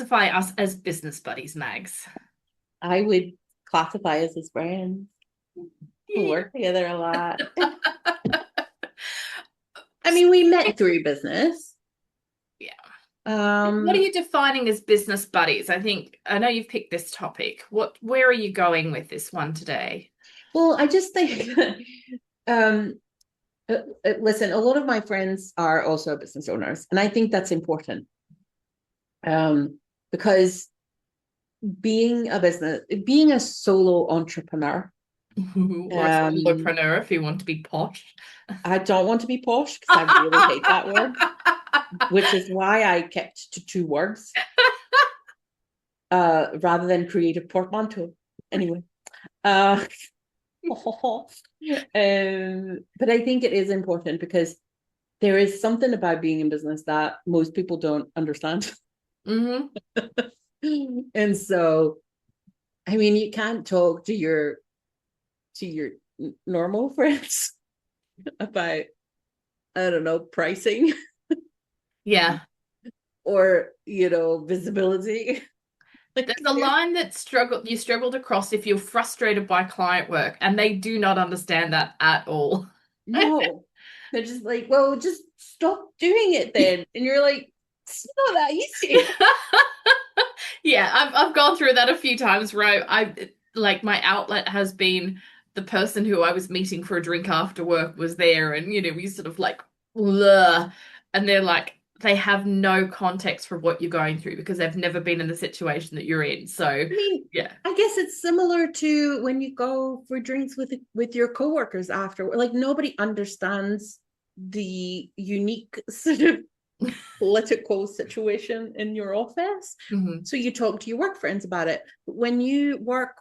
classify us as business buddies, Mags? I would classify us as friends who Yeah. work together a lot. I mean, we met through business. Yeah. What are Um, you defining as business buddies? I know you've picked this topic. Where are you going with this one today? well, I just think, um, listen, a lot of my friends are also business owners, and I think that's important. Because being a solo entrepreneur, Or a um, solopreneur if you want to be posh. I don't want to be posh because I really hate that word, which is why I kept to two words, rather than create a portmanteau. Anyway, uh, but I think it is important because there is something about being in business that most people don't understand. Hmm. And so, I mean, you can't talk to your normal friends about, I don't know, pricing Yeah. or, visibility. There's a line that you struggle to cross if you're frustrated by client work, and they do not understand that at all. No, they're just like, well, just stop doing it then. And you're like, it's not that easy. Yeah, I've gone through that a few times, right? I like my outlet has been the person who I was meeting for a drink after work was there, and we sort of like, "Ugh," and they're like, they have no context for what you're going through because they've never been in the situation that you're in. So, I mean, yeah. I guess it's similar to when you go for drinks with your coworkers after. Like nobody understands the unique sort of political situation in your office. Hmm. So you talk to your work friends about it. But when you work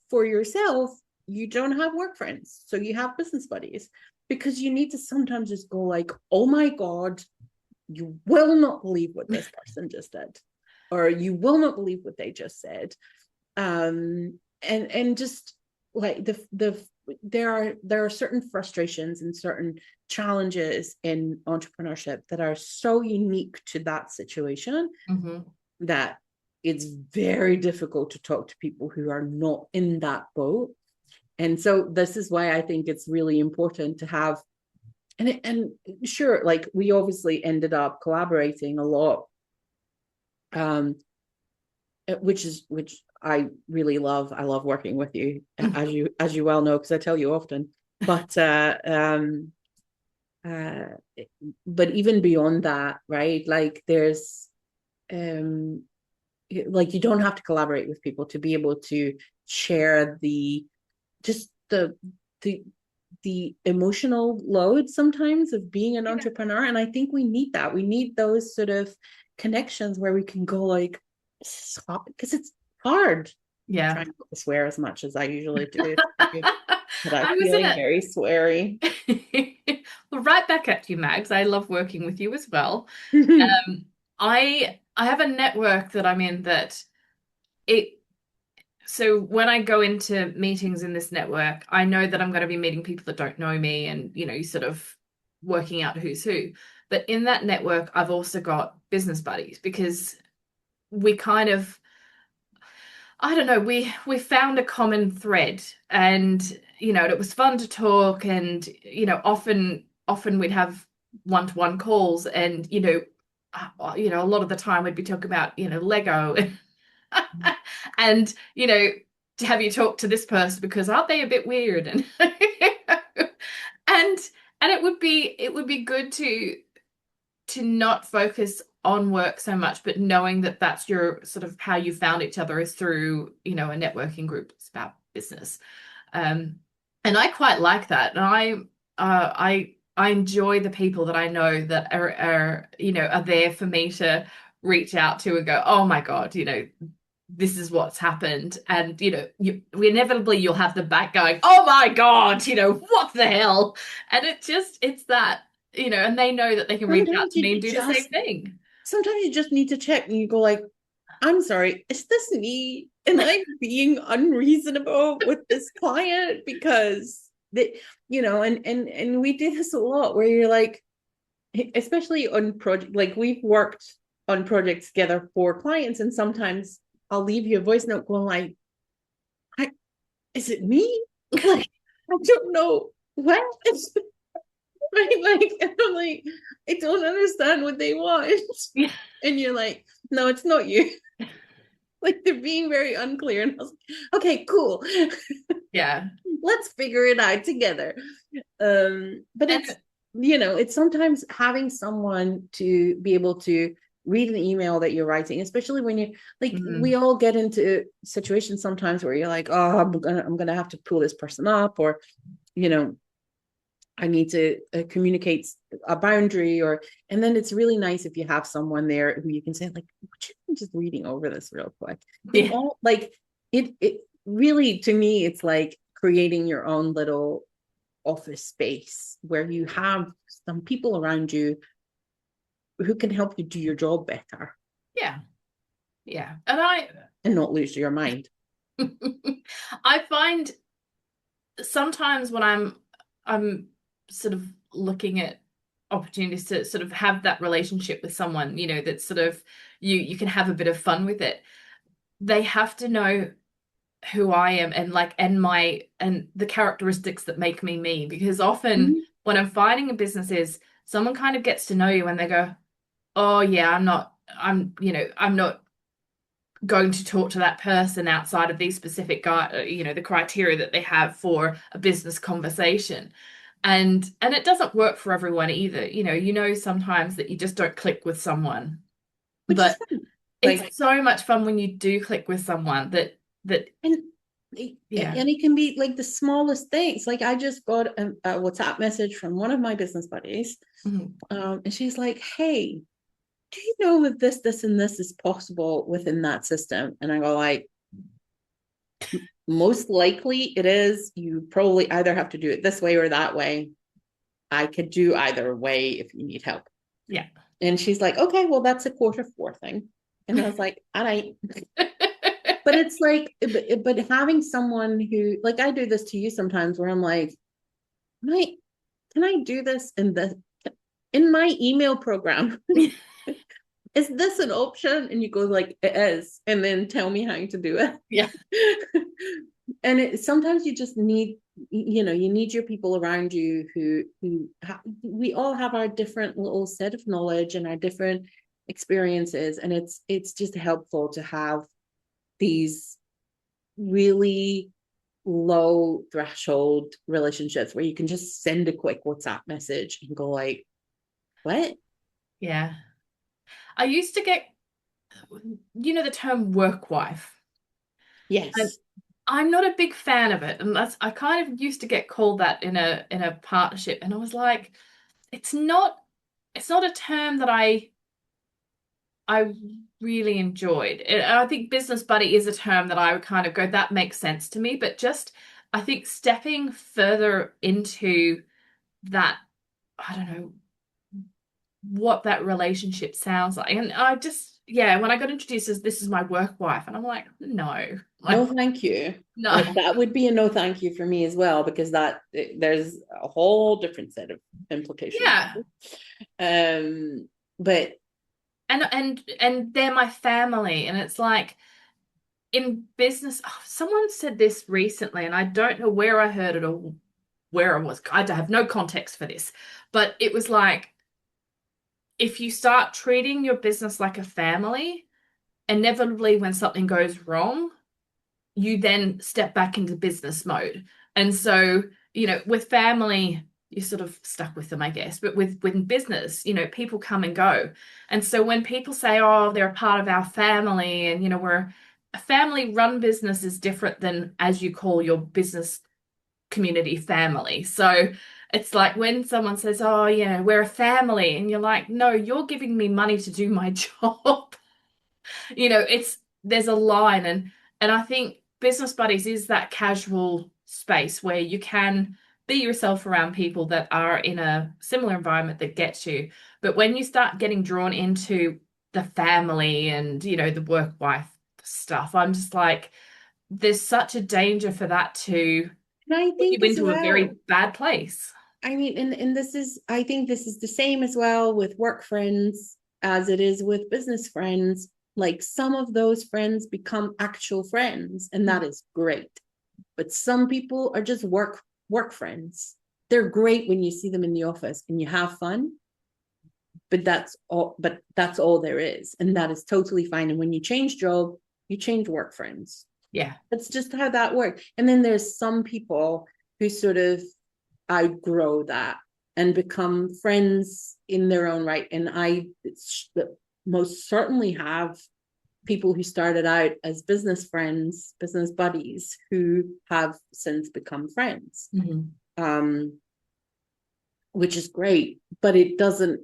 for yourself, you don't have work friends. So you have business buddies because you need to sometimes just go like, oh my God, you will not believe what this person just did. Or you will not believe what they just said. And just like there are certain frustrations and certain challenges in entrepreneurship that are so unique to that situation Hmm. that it's very difficult to talk to people who are not in that boat. And so this is why I think it's really important to have, and sure, like we obviously ended up collaborating a lot, um which I really love. I love working with you, as you well know, because I tell you often. But uh, but even beyond that, right? Like there's um, like you don't have to collaborate with people to be able to share just the the emotional load sometimes of being an Yeah. entrepreneur. And I think we need that. We need those sort of connections where we can go like, stop, because it's hard. I'm Yeah. trying not to swear as much as I usually do, but I'm I was in feeling very sweary. well, right back at you, Mags. I love working with you as well. Mm-hmm. I have a network that I'm in that it so when I go into meetings in this network, I know that I'm going to be meeting people that don't know me and sort of working out who's who. But in that network, I've also got business buddies because we kind of I don't know, we found a common thread and it was fun to talk and often we'd have one-to-one calls and a lot of the time we'd be talking about Lego and have you talked to this person because aren't they a bit weird and and it would be good to not focus on work so much, but knowing that that's your sort of how you found each other is through, a networking group. It's about business. Um, and I quite like that. And I enjoy the people that I know that are there for me to reach out to and go, oh my God, this is what's happened. And, inevitably you'll have the back going, oh my God, what the hell? And it's that, and they know that they can reach out sometimes to me and you do the same just thing. sometimes you just need to check and you go like, I'm sorry, is this me? And I'm being unreasonable with this client because and we do this a lot where you're like, especially on project, like we've worked on projects together for clients. And sometimes I'll leave you a voice note going like, is it me? Like, I don't know what. Right? Like, and I'm like, I don't understand what they want. Yeah. And you're like, no, it's not you. Like they're being very unclear. And I was like, okay, cool. Yeah. Let's figure it out together. But And it's sometimes having someone to be able to read an email that you're writing, especially when you like we all get into situations sometimes where you're like, oh, I'm gonna have to pull this person up, or I need to communicate a boundary, and then it's really nice if you have someone there who you can say like, would you mind just reading over this real quick? It yeah. all like it really, to me, it's like creating your own little office space where you have some people around you who can help you do your job better Yeah. Yeah. and not lose your mind. I find sometimes when I'm sort of looking at opportunities to sort of have that relationship with someone, that sort of you can have a bit of fun with it. They have to know who I am and like and the characteristics that make me me. Because often Mhm. when I'm finding a business is someone kind of gets to know you and they go, oh yeah, I'm not going to talk to that person outside of these specific the criteria that they have for a business conversation. And it doesn't work for everyone either. Sometimes that you just don't click with someone. Which is But fun. Like, it's so much fun when you do click with someone that and yeah. it can be like the smallest things. Like I just got a WhatsApp message from one of my business buddies, Mhm. and she's like, hey, do you know that this and this is possible within that system? And I go like, most likely it is. You probably either have to do it this way or that way. I could do either way if you need help. Yeah. And she's like, okay, well, that's a quarter four thing. And I was like, all right. But it's like, but having someone who, like, I do this to you sometimes where I'm like, can I do this in my email program? Is this an option? And you go like, it is. And then tell me how to do Yeah. it. And sometimes you just need, you need your people around you we all have our different little set of knowledge and our different experiences. And it's just helpful to have these really low threshold relationships where you can just send a quick WhatsApp message and go like, what? Yeah. I used to get, the term work wife. And Yes. I'm not a big fan of it. And I kind of used to get called that in a partnership. And I was like, it's not it's not a term that I really enjoyed. I think business buddy is a term that I would kind of go, that makes sense to me. But just I think stepping further into that, I don't know what that relationship sounds like. And I just, yeah, when I got introduced as this is my work wife, and I'm like, no, No, like, thank you. no, Like that would be a no thank you for me as well, because there's a whole different set of implications. yeah. But And they're my family. And it's like in business, oh, someone said this recently, and I don't know where I heard it or where I was. I have no context for this, but it was like if you start treating your business like a family, inevitably when something goes wrong, you then step back into business mode. And so, with family, you're sort of stuck with them, I guess. But with business, people come and go. And so when people say, oh, they're a part of our family, and we're a family run business is different than as you call your business community family. So it's like when someone says, oh, we're a family, and you're like, no, you're giving me money to do my job. It's there's a line, and I think business buddies is that casual space where you can be yourself around people that are in a similar environment that gets you. But when you start getting drawn into the family and the work wife stuff, I'm just like, there's such a danger for that to I put you think as into a very well, bad place. I mean, and I think this is the same as well with work friends. as it is with business friends, like some of those friends become actual friends, and that is great. But some people are just work friends. They're great when you see them in the office and you have fun, but that's all there is, and that is totally fine. And when you change job, you change work friends. Yeah. That's just how that works. And then there's some people who sort of outgrow that and become friends in their own right. And I most certainly have people who started out as business friends, business buddies, who have since become friends, which is great. But it doesn't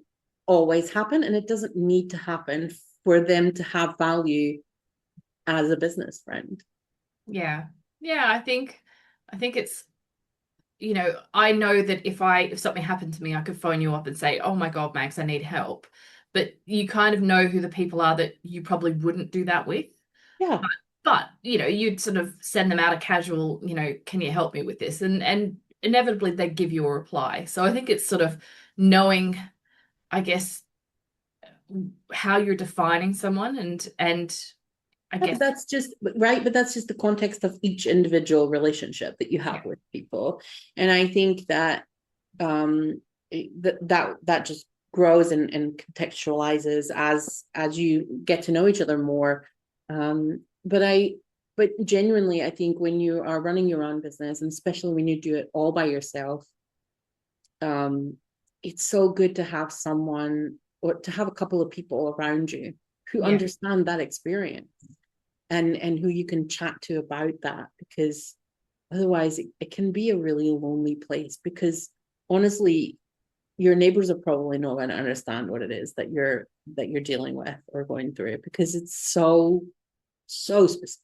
always happen, and it doesn't need to happen for them to have value as a business friend. Yeah. Yeah, I think it's, I know that if something happened to me, I could phone you up and say, "Oh my God, Max, I need help." But you kind of know who the people are that you probably wouldn't do that with. Yeah. But you'd sort of send them out a casual, can you help me with this? And inevitably they give you a reply. So I think it's sort of knowing, I guess, how you're defining someone and I Yeah, guess but that's just right. But that's just the context of each individual relationship that you have with people. And I think that that just grows and contextualizes as you get to know each other more. But genuinely, I think when you are running your own business, and especially when you do it all by yourself, it's so good to have someone, or to have a couple of people around you who yeah. understand that experience, and who you can chat to about that, because otherwise it can be a really lonely place. Because honestly, your neighbors are probably not going to understand what it is that you're dealing with or going through, because it's so specific.